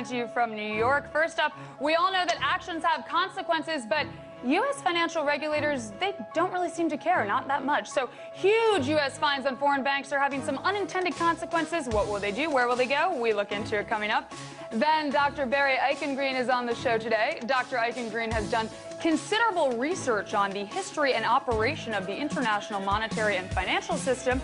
coming to you from New York. First up, we all know that actions have consequences, but U.S. financial regulators, they don't really seem to care, not that much. So huge U.S. fines on foreign banks are having some unintended consequences. What will they do? Where will they go? We look into it coming up. Then Dr. Barry Eichengreen is on the show today. Dr. Eichengreen has done considerable research on the history and operation of the international monetary and financial system.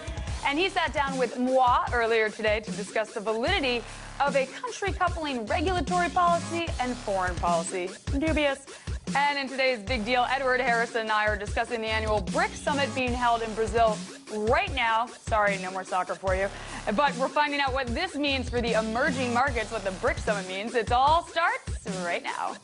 And he sat down with moi earlier today to discuss the validity of a country coupling regulatory policy and foreign policy. Dubious. And in today's Big Deal, Edward Harrison and I are discussing the annual BRICS Summit being held in Brazil right now. Sorry, no more soccer for you. But we're finding out what this means for the emerging markets, what the BRICS Summit means. It all starts right now.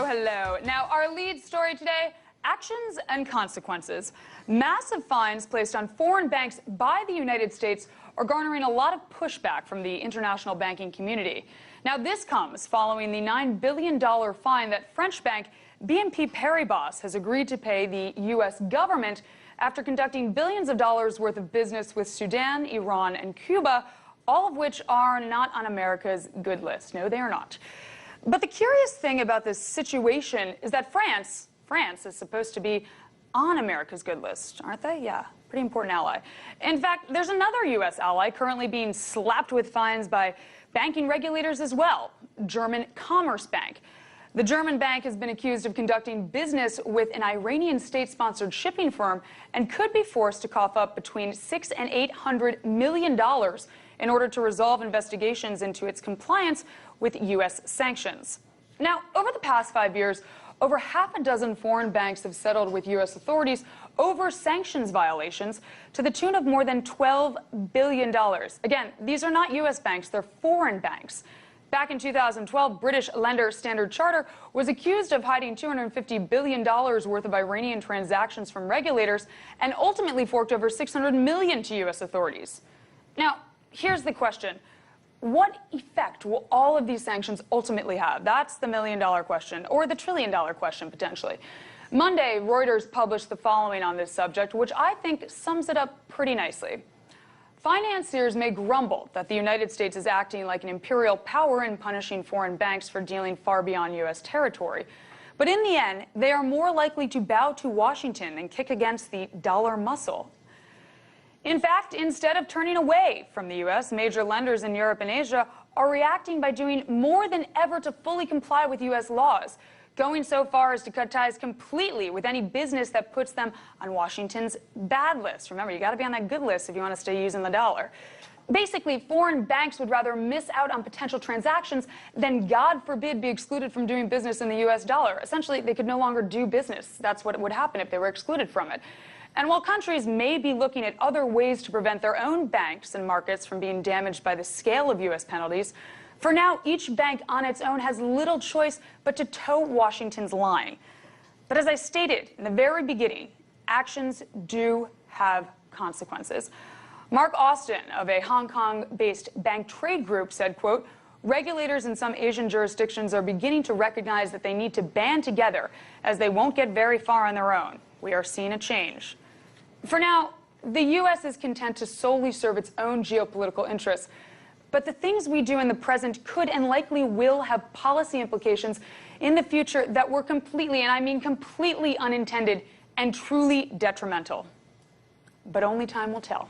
Hello. Now, our lead story today, actions and consequences. Massive fines placed on foreign banks by the United States are garnering a lot of pushback from the international banking community. Now, this comes following the $9 billion fine that French bank BNP Paribas has agreed to pay the U.S. government after conducting billions of dollars worth of business with Sudan, Iran, and Cuba, all of which are not on America's good list. No, they are not. But the curious thing about this situation is that France is supposed to be on America's good list, aren't they? Yeah, pretty important ally. In fact, there's another U.S. ally currently being slapped with fines by banking regulators as well, German Commerzbank. The German bank has been accused of conducting business with an Iranian state-sponsored shipping firm and could be forced to cough up between $600 and $800 million in order to resolve investigations into its compliance with U.S. sanctions. Now, over the past 5 years, over half a dozen foreign banks have settled with U.S. authorities over sanctions violations to the tune of more than $12 billion. Again, these are not U.S. banks, they're foreign banks. Back in 2012, British lender Standard Chartered was accused of hiding $250 billion worth of Iranian transactions from regulators and ultimately forked over $600 million to U.S. authorities. Now, here's the question. What effect will all of these sanctions ultimately have? That's the million-dollar question, or the trillion-dollar question, potentially. Monday, Reuters published the following on this subject, which I think sums it up pretty nicely. Financiers may grumble that the United States is acting like an imperial power in punishing foreign banks for dealing far beyond U.S. territory. But in the end, they are more likely to bow to Washington and kick against the dollar muscle. In fact, instead of turning away from the U.S., major lenders in Europe and Asia are reacting by doing more than ever to fully comply with U.S. laws, going so far as to cut ties completely with any business that puts them on Washington's bad list. Remember, you got to be on that good list if you want to stay using the dollar. Basically, foreign banks would rather miss out on potential transactions than, God forbid, be excluded from doing business in the U.S. dollar. Essentially, they could no longer do business. That's what would happen if they were excluded from it. And while countries may be looking at other ways to prevent their own banks and markets from being damaged by the scale of U.S. penalties, for now, each bank on its own has little choice but to toe Washington's line. But as I stated in the very beginning, actions do have consequences. Mark Austin of a Hong Kong-based bank trade group said, quote, regulators in some Asian jurisdictions are beginning to recognize that they need to band together as they won't get very far on their own. We are seeing a change. For now, the U.S. is content to solely serve its own geopolitical interests. But the things we do in the present could and likely will have policy implications in the future that were completely, and I mean completely unintended and truly detrimental. But only time will tell.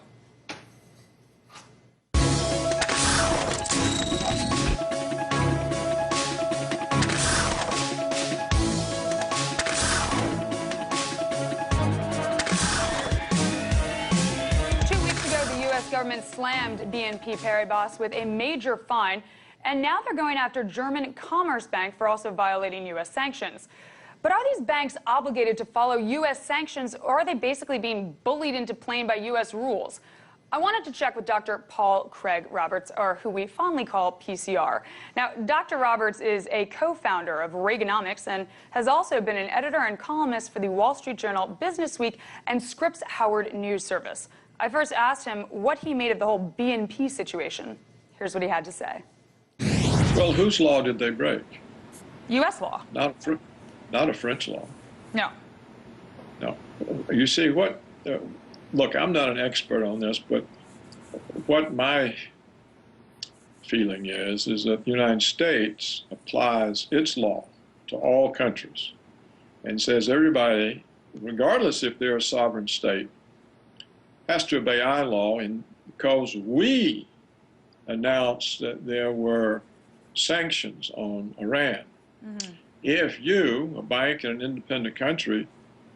Government slammed BNP Paribas with a major fine, and now they're going after German Commerzbank for also violating U.S. sanctions. But are these banks obligated to follow U.S. sanctions, or are they basically being bullied into playing by U.S. rules? I wanted to check with Dr. Craig Roberts, or who we fondly call PCR. Now, Dr. Roberts is a co-founder of Reaganomics and has also been an editor and columnist for the Wall Street Journal, Business Week, and Scripps Howard News Service. I first asked him what he made of the whole BNP situation. Here's what he had to say. Well, whose law did they break? U.S. law. Not a French law. No. No. You see, look, I'm not an expert on this, but what my feeling is that the United States applies its law to all countries and says everybody, regardless if they're a sovereign state, has to obey our law, and because we announced that there were sanctions on Iran. Mm-hmm. If you, a bank in an independent country,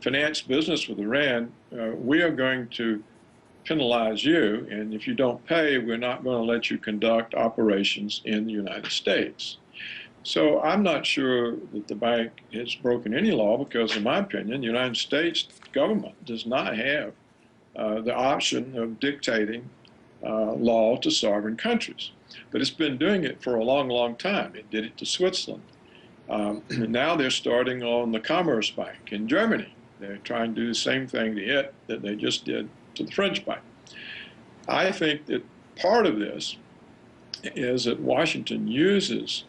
finance business with Iran, we are going to penalize you, and if you don't pay, we're not going to let you conduct operations in the United States. So I'm not sure that the bank has broken any law because, in my opinion, the United States government does not have the option of dictating law to sovereign countries. But it's been doing it for a long, long time. It did it to Switzerland. Now they're starting on the Commerce Bank in Germany. They're trying to do the same thing to it that they just did to the French bank. I think that part of this is that Washington uses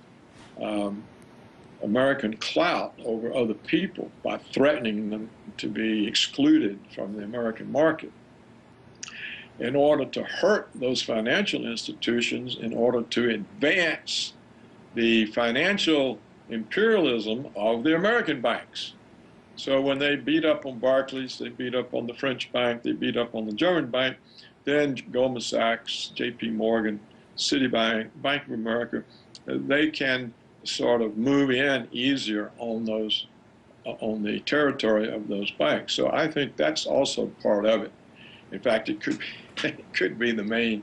American clout over other people by threatening them to be excluded from the American market in order to hurt those financial institutions, in order to advance the financial imperialism of the American banks. So when they beat up on Barclays, they beat up on the French bank, they beat up on the German bank, then Goldman Sachs, JP Morgan, Citibank, Bank of America, they can sort of move in easier on those, on the territory of those banks. So I think that's also part of it. In fact, it could be the main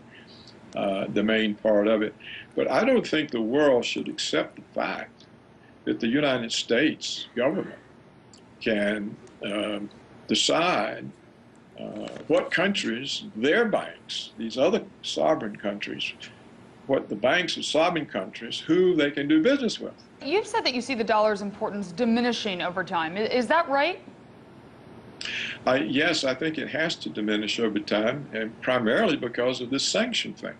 part of it. But I don't think the world should accept the fact that the United States government can decide what countries, their banks, these other sovereign countries, what the banks of sovereign countries, who they can do business with. You've said that you see the dollar's importance diminishing over time. Is that right? Yes, I think it has to diminish over time, and primarily because of this sanction thing.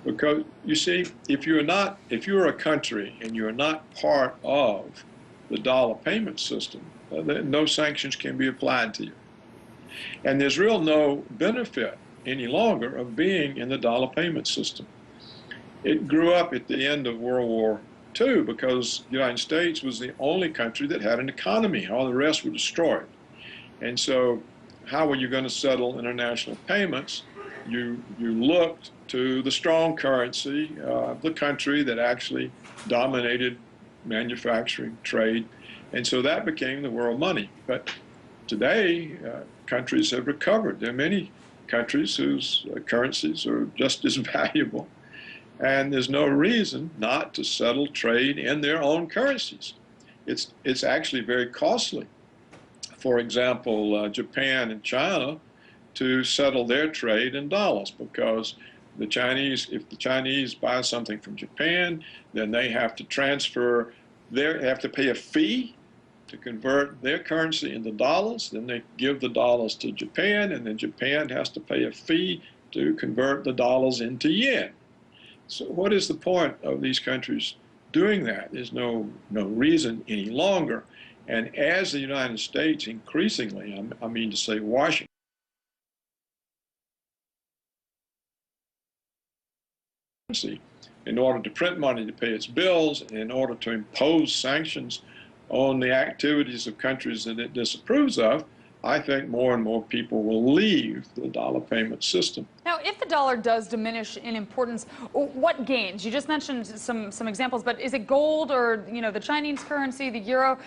Because, you see, if you're a country and you're not part of the dollar payment system, no sanctions can be applied to you. And there's no benefit any longer of being in the dollar payment system. It grew up at the end of World War II because the United States was the only country that had an economy. All the rest were destroyed. And so how were you going to settle international payments? You looked to the strong currency of the country that actually dominated manufacturing, trade, and so that became the world money. But today, countries have recovered. There are many countries whose currencies are just as valuable, and there's no reason not to settle trade in their own currencies. It's actually very costly. For example, Japan and China to settle their trade in dollars, because the Chinese, if the Chinese buy something from Japan, then they have to they have to pay a fee to convert their currency into dollars. Then they give the dollars to Japan, and then Japan has to pay a fee to convert the dollars into yen. So what is the point of these countries doing that? There's no reason any longer. And as the United States increasingly, I mean to say Washington, in order to print money to pay its bills, in order to impose sanctions on the activities of countries that it disapproves of, I think more and more people will leave the dollar payment system. Now, if the dollar does diminish in importance, what gains? You just mentioned some examples, but is it gold or, the Chinese currency, the euro?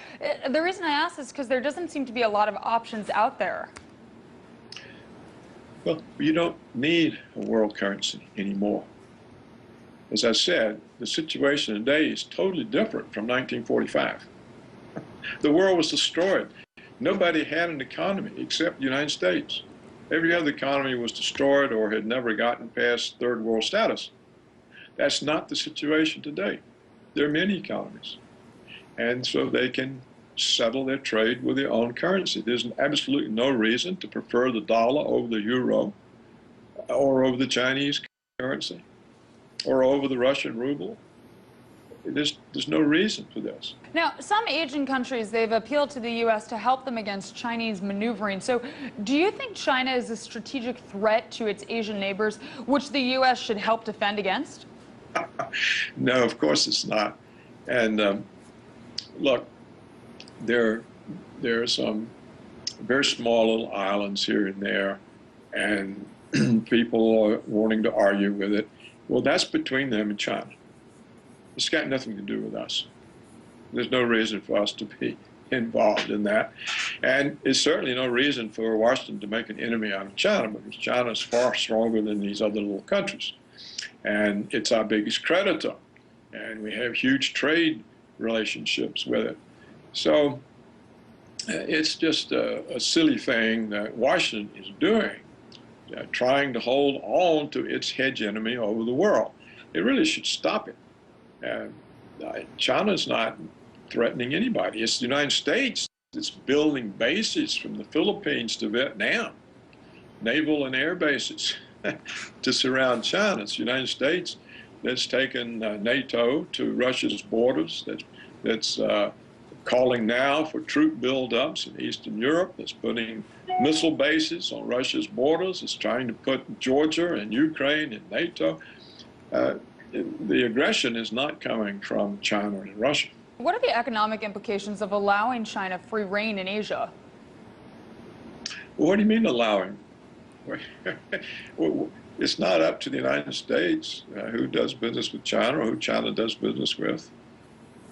The reason I ask is because there doesn't seem to be a lot of options out there. Well, you don't need a world currency anymore. As I said, the situation today is totally different from 1945. The world was destroyed. Nobody had an economy except the United States. Every other economy was destroyed or had never gotten past third world status. That's not the situation today. There are many economies. And so they can settle their trade with their own currency. There's absolutely no reason to prefer the dollar over the euro or over the Chinese currency or over the Russian ruble. There's no reason for this. Now, some Asian countries, they've appealed to the U.S. to help them against Chinese maneuvering. So do you think China is a strategic threat to its Asian neighbors, which the U.S. should help defend against? No, of course it's not. And look, there are some very small little islands here and there, and people are wanting to argue with it. Well, that's between them and China. It's got nothing to do with us. There's no reason for us to be involved in that. And it's certainly no reason for Washington to make an enemy out of China, because China is far stronger than these other little countries. And it's our biggest creditor. And we have huge trade relationships with it. So it's just a silly thing that Washington is doing, trying to hold on to its hegemony over the world. It really should stop it. China's not threatening anybody. It's the United States that's building bases from the Philippines to Vietnam, naval and air bases to surround China. It's the United States that's taken NATO to Russia's borders, that's calling now for troop buildups in Eastern Europe, that's putting missile bases on Russia's borders, it's trying to put Georgia and Ukraine in NATO. The aggression is not coming from China and Russia. What are the economic implications of allowing China free rein in Asia? Well, what do you mean allowing? Well, it's not up to the United States who does business with China or who China does business with.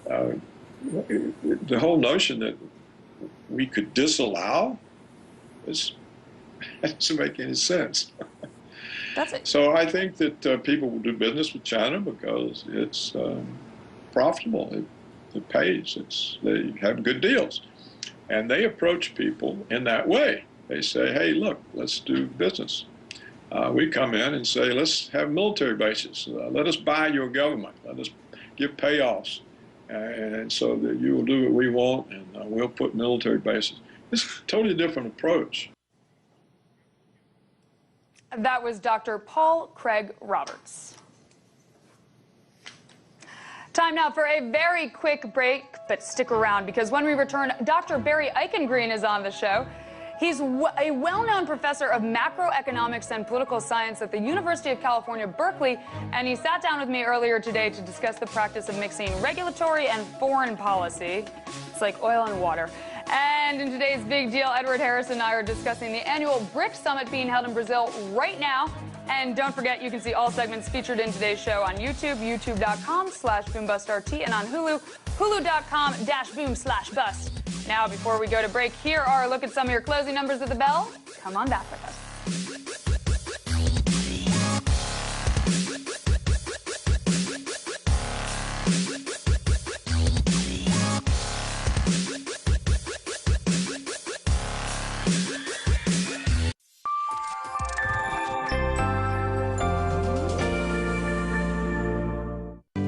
The whole notion that we could disallow doesn't make any sense. So I think that people will do business with China because it's profitable, it pays, they have good deals. And they approach people in that way. They say, hey, look, let's do business. We come in and say, let's have military bases. Let us buy your government. Let us give payoffs. And so that you will do what we want, and we'll put military bases. It's a totally different approach. That was Dr. Paul Craig Roberts. Time now for a very quick break, but stick around because when we return, Dr. Barry Eichengreen is on the show. He's a well-known professor of macroeconomics and political science at the University of California, Berkeley, and he sat down with me earlier today to discuss the practice of mixing regulatory and foreign policy. It's like oil and water. And in today's big deal, Edward Harris and I are discussing the annual BRICS Summit being held in Brazil right now. And don't forget, you can see all segments featured in today's show on YouTube, youtube.com/BoomBustRT, and on Hulu, hulu.com-boom/bust. Now, before we go to break, here are a look at some of your closing numbers of the bell. Come on back with us.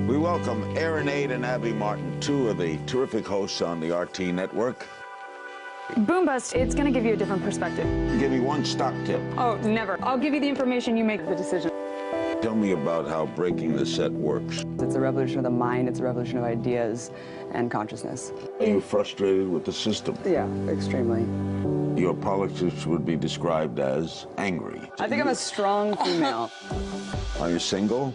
We welcome Aaron Aid and Abby Martin, two of the terrific hosts on the RT network. Boom Bust, it's going to give you a different perspective. Give me one stock tip. Oh, never. I'll give you the information, you make the decision. Tell me about how breaking the set works. It's a revolution of the mind, it's a revolution of ideas and consciousness. Are you frustrated with the system? Yeah, extremely. Your politics would be described as angry. I think I'm a strong female. Are you single?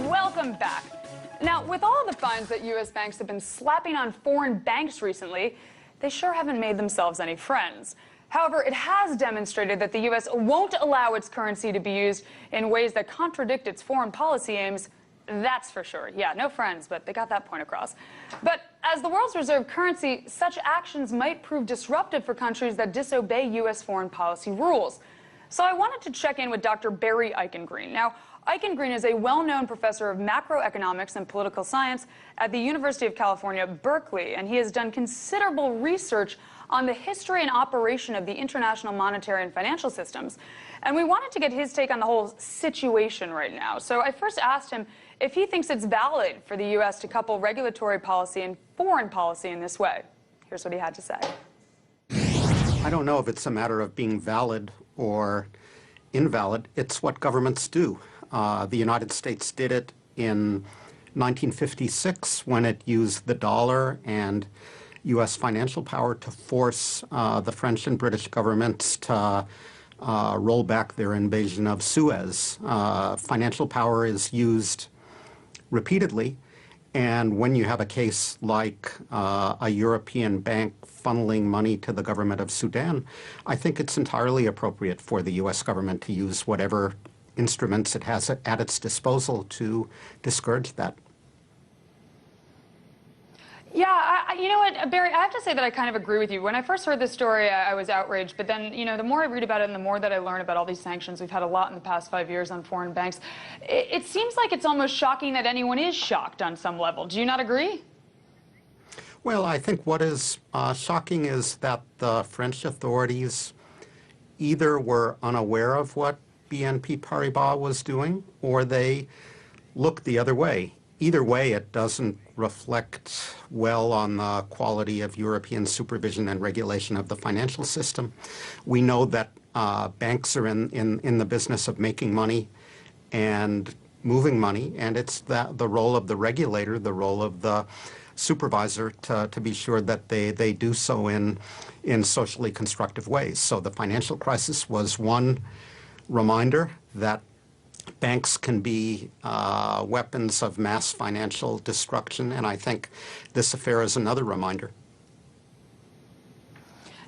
Welcome back. Now, with all the fines that U.S. banks have been slapping on foreign banks recently, they sure haven't made themselves any friends. However, it has demonstrated that the U.S. won't allow its currency to be used in ways that contradict its foreign policy aims. That's for sure. Yeah, no friends, but they got that point across. But as the world's reserve currency, such actions might prove disruptive for countries that disobey U.S. foreign policy rules. So I wanted to check in with Dr. Barry Eichengreen. Now, Eichengreen is a well-known professor of macroeconomics and political science at the University of California, Berkeley, and he has done considerable research on the history and operation of the international monetary and financial systems. And we wanted to get his take on the whole situation right now. So I first asked him if he thinks it's valid for the U.S. to couple regulatory policy and foreign policy in this way. Here's what he had to say. I don't know if it's a matter of being valid or invalid. It's what governments do. The United States did it in 1956 when it used the dollar and U.S. financial power to force the French and British governments to roll back their invasion of Suez. Financial power is used repeatedly, and when you have a case like a European bank funneling money to the government of Sudan, I think it's entirely appropriate for the U.S. government to use whatever instruments it has at its disposal to discourage that. Yeah, you know what, Barry, I have to say that I kind of agree with you. When I first heard this story, I was outraged. But then, you know, the more I read about it and the more that I learn about all these sanctions, we've had a lot in the past 5 years on foreign banks, it seems like it's almost shocking that anyone is shocked on some level. Do you not agree? Well, I think what is shocking is that the French authorities either were unaware of what BNP Paribas was doing, or they looked the other way. Either way, it doesn't reflect well on the quality of European supervision and regulation of the financial system. We know that banks are in the business of making money and moving money, and it's the role of the regulator, the role of the supervisor to be sure that they do so in socially constructive ways. So the financial crisis was one reminder that banks can be weapons of mass financial destruction, and I think this affair is another reminder.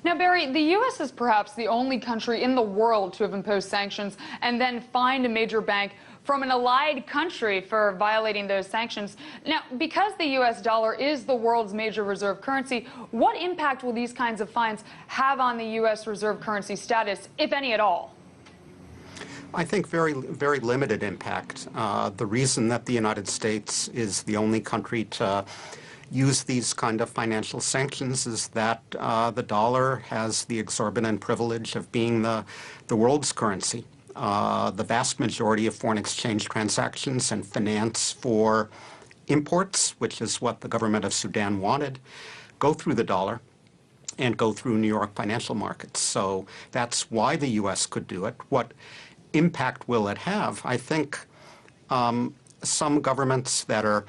Now, Barry, the U.S. is perhaps the only country in the world to have imposed sanctions and then fined a major bank from an allied country for violating those sanctions. Now, because the U.S. dollar is the world's major reserve currency, what impact will these kinds of fines have on the U.S. reserve currency status, if any at all? I think very, very limited impact. The reason that the United States is the only country to use these kind of financial sanctions is that the dollar has the exorbitant privilege of being the world's currency. The vast majority of foreign exchange transactions and finance for imports, which is what the government of Sudan wanted, go through the dollar and go through New York financial markets. So that's why the U.S. could do it. What impact will it have? I think some governments that are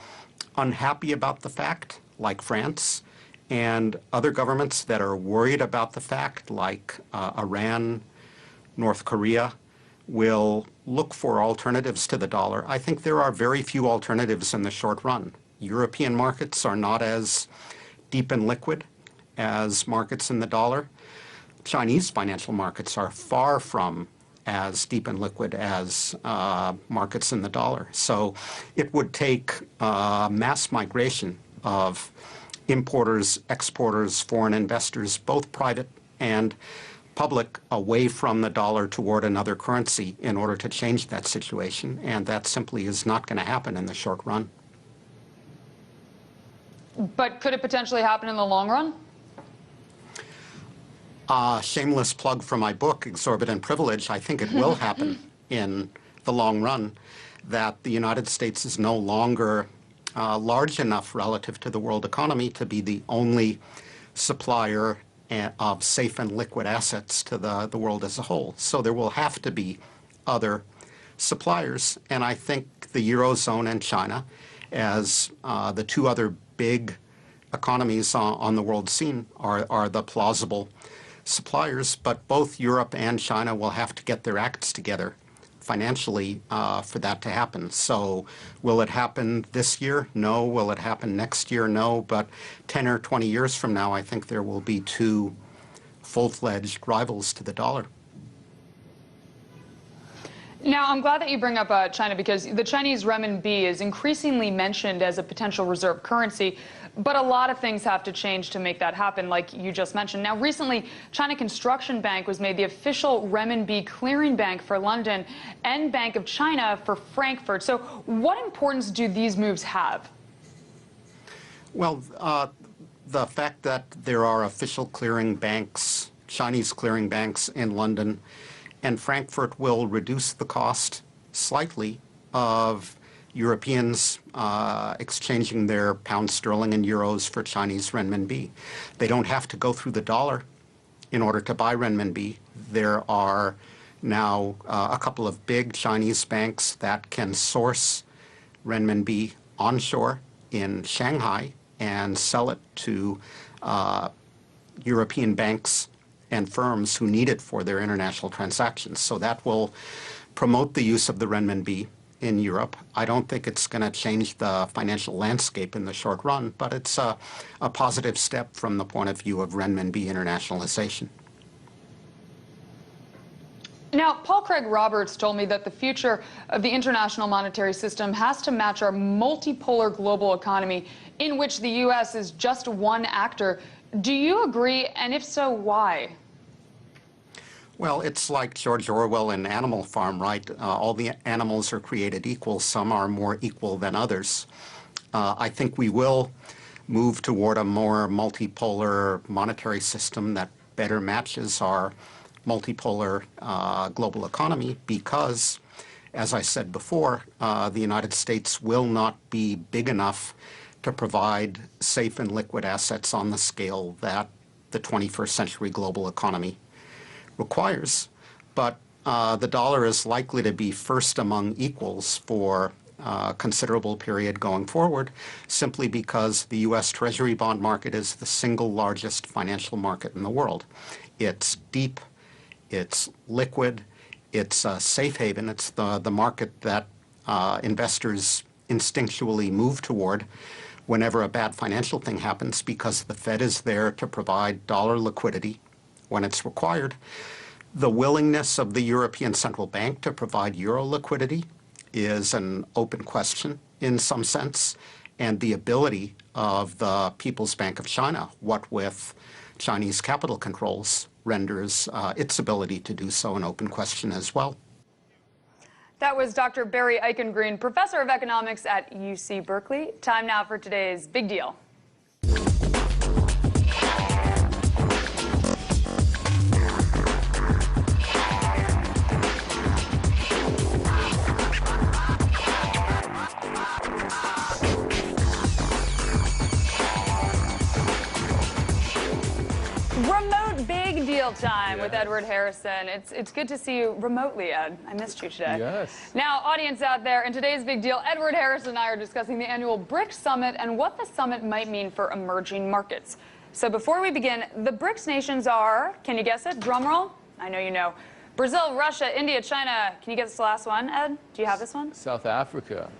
unhappy about the fact, like France, and other governments that are worried about the fact, like Iran, North Korea, will look for alternatives to the dollar. I think there are very few alternatives in the short run. European markets are not as deep and liquid as markets in the dollar. Chinese financial markets are far from as deep and liquid as markets in the dollar. So it would take mass migration of importers, exporters, foreign investors, both private and public, away from the dollar toward another currency in order to change that situation. And that simply is not going to happen in the short run. But could it potentially happen in the long run? Shameless plug for my book, Exorbitant Privilege. I think it will happen in the long run, that the United States is no longer large enough relative to the world economy to be the only supplier of safe and liquid assets to the world as a whole. So there will have to be other suppliers. And I think the Eurozone and China, as the two other big economies on the world scene, are the plausible suppliers. But both Europe and China will have to get their acts together financially for that to happen. So will it happen this year? No. Will it happen next year? No. But 10 or 20 years from now, I think there will be two full-fledged rivals to the dollar. Now, I'm glad that you bring up China, because the Chinese renminbi is increasingly mentioned as a potential reserve currency, but a lot of things have to change to make that happen, like you just mentioned. Now, recently, China Construction Bank was made the official renminbi clearing bank for London and Bank of China for Frankfurt. So what importance do these moves have? Well, the fact that there are official clearing banks, Chinese clearing banks in London and Frankfurt, will reduce the cost slightly of Europeans exchanging their pound sterling and euros for Chinese renminbi. They don't have to go through the dollar in order to buy renminbi. There are now a couple of big Chinese banks that can source renminbi onshore in Shanghai and sell it to European banks and firms who need it for their international transactions. So that will promote the use of the renminbi in Europe. I don't think it's going to change the financial landscape in the short run, but it's a positive step from the point of view of renminbi internationalization. Now, Craig Roberts told me that the future of the international monetary system has to match our multipolar global economy, in which the U.S. is just one actor. Do you agree? And if so, why? Well, it's like George Orwell in Animal Farm, right? All the animals are created equal. Some are more equal than others. I think we will move toward a more multipolar monetary system that better matches our multipolar global economy, because, as I said before, the United States will not be big enough to provide safe and liquid assets on the scale that the 21st century global economy requires. But the dollar is likely to be first among equals for a considerable period going forward, simply because the U.S. Treasury bond market is the single largest financial market in the world. It's deep, it's liquid, it's a safe haven. It's the market that investors instinctually move toward whenever a bad financial thing happens, because the Fed is there to provide dollar liquidity when it's required. The willingness of the European Central Bank to provide euro liquidity is an open question in some sense, and the ability of the People's Bank of China, what with Chinese capital controls, renders its ability to do so an open question as well. That was Dr. Barry Eichengreen, professor of economics at UC Berkeley. Time now for today's Big Deal. Remote Big Deal time with Edward Harrison. It's good to see you remotely, Ed. I missed you today. Yes. Now, audience out there, in today's Big Deal, Edward Harrison and I are discussing the annual BRICS Summit and what the summit might mean for emerging markets. So before we begin, the BRICS nations are, can you guess it? Drum roll? I know you know. Brazil, Russia, India, China. Can you guess the last one, Ed? Do you have this one? South Africa.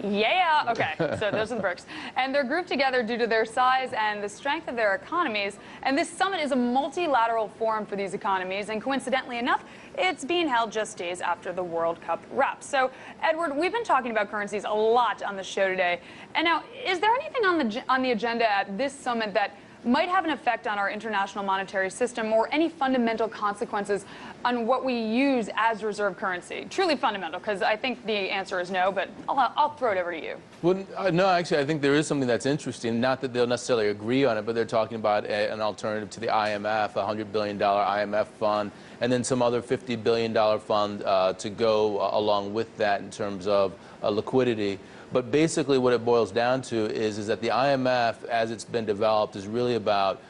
Yeah, okay, so those are the BRICS. And they're grouped together due to their size and the strength of their economies. And this summit is a multilateral forum for these economies. And coincidentally enough, it's being held just days after the World Cup wraps. So, Edward, we've been talking about currencies a lot on the show today. And now, is there anything on the agenda at this summit that might have an effect on our international monetary system, or any fundamental consequences on what we use as reserve currency? Truly fundamental, because I think the answer is no, but I'll throw it over to you. Well, no, actually, I think there is something that's interesting. Not that they'll necessarily agree on it, but they're talking about an alternative to the IMF, a $100 billion IMF fund, and then some other $50 billion fund to go along with that in terms of liquidity. But basically what it boils down to is that the IMF, as it's been developed, is really about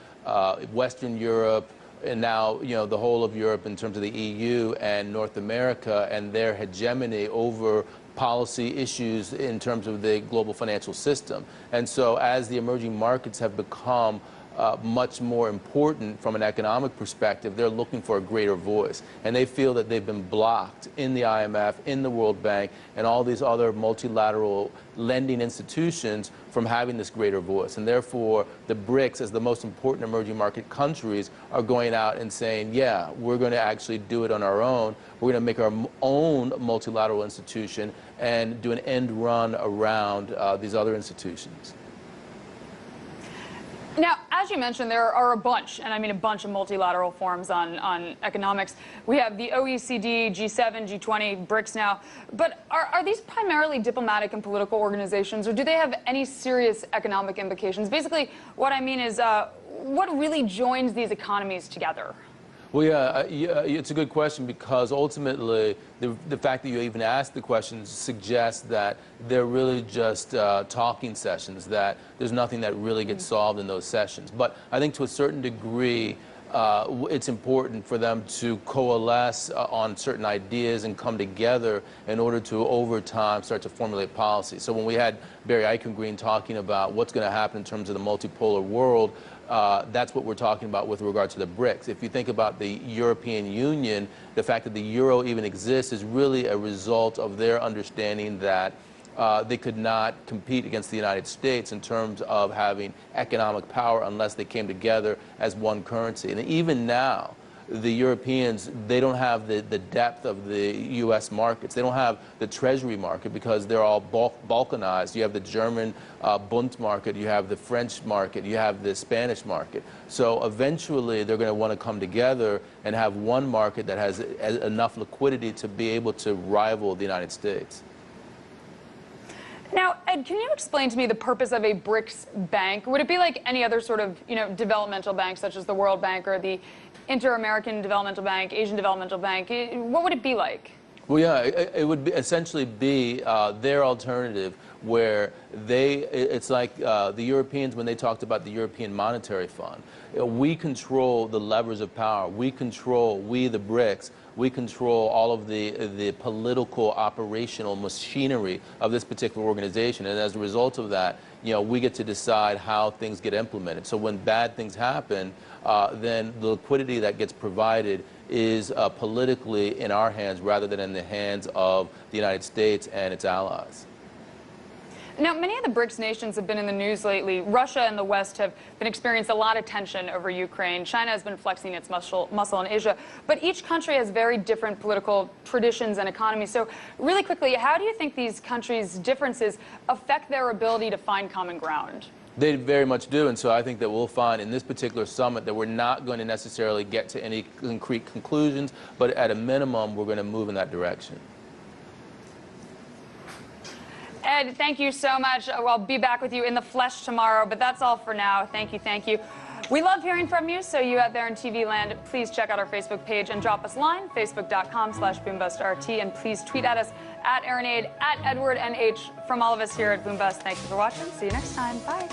Western Europe, and now, you know, the whole of Europe in terms of the EU and North America and their hegemony over policy issues in terms of the global financial system. And so as the emerging markets have become much more important from an economic perspective. They're looking for a greater voice, and they feel that they've been blocked in the IMF, in the World Bank, and all these other multilateral lending institutions from having this greater voice. And therefore, the BRICS, as the most important emerging market countries, are going out and saying, yeah, we're going to actually do it on our own. We're going to make our own multilateral institution and do an end run around these other institutions. Now, as you mentioned, there are a bunch, and I mean a bunch of multilateral forums on economics. We have the OECD, G7, G20, BRICS now. But are these primarily diplomatic and political organizations, or do they have any serious economic implications? Basically, what I mean is, what really joins these economies together? Well, yeah, it's a good question, because ultimately the fact that you even asked the question suggests that they're really just talking sessions, that there's nothing that really gets solved in those sessions. But I think to a certain degree, it's important for them to coalesce on certain ideas and come together in order to, over time, start to formulate policy. So when we had Barry Eichengreen talking about what's going to happen in terms of the multipolar world, that's what we're talking about with regard to the BRICS. If you think about the European Union, the fact that the euro even exists is really a result of their understanding that they could not compete against the United States in terms of having economic power unless they came together as one currency. And even now, the Europeans, they don't have the depth of the U.S. markets. They don't have the treasury market because they're all balkanized. You have the German Bund market, you have the French market, you have the Spanish market. So eventually they're going to want to come together and have one market that has enough liquidity to be able to rival the United States. Now, Ed, can you explain to me the purpose of a BRICS bank? Would it be like any other sort of, developmental bank, such as the World Bank or the Inter-American Developmental Bank, Asian Developmental Bank? What would it be like? Well, yeah, it would essentially be their alternative, where it's like the Europeans when they talked about the European Monetary Fund. We control the levers of power. We, the BRICS, we control all of the political operational machinery of this particular organization. And as a result of that, we get to decide how things get implemented. So when bad things happen, then the liquidity that gets provided is politically in our hands rather than in the hands of the United States and its allies. Now, many of the BRICS nations have been in the news lately. Russia and the West have been experiencing a lot of tension over Ukraine. China has been flexing its muscle in Asia. But each country has very different political traditions and economies. So really quickly, how do you think these countries' differences affect their ability to find common ground? They very much do, and so I think that we'll find in this particular summit that we're not going to necessarily get to any concrete conclusions, but at a minimum, we're going to move in that direction. Ed, thank you so much. I'll be back with you in the flesh tomorrow, but that's all for now. Thank you, thank you. We love hearing from you, so you out there in TV land, please check out our Facebook page and drop us a line, facebook.com/BoomBustRT, and please tweet at us @AaronAid, @EdwardNH. From all of us here at Boom Bust, thank you for watching. See you next time. Bye.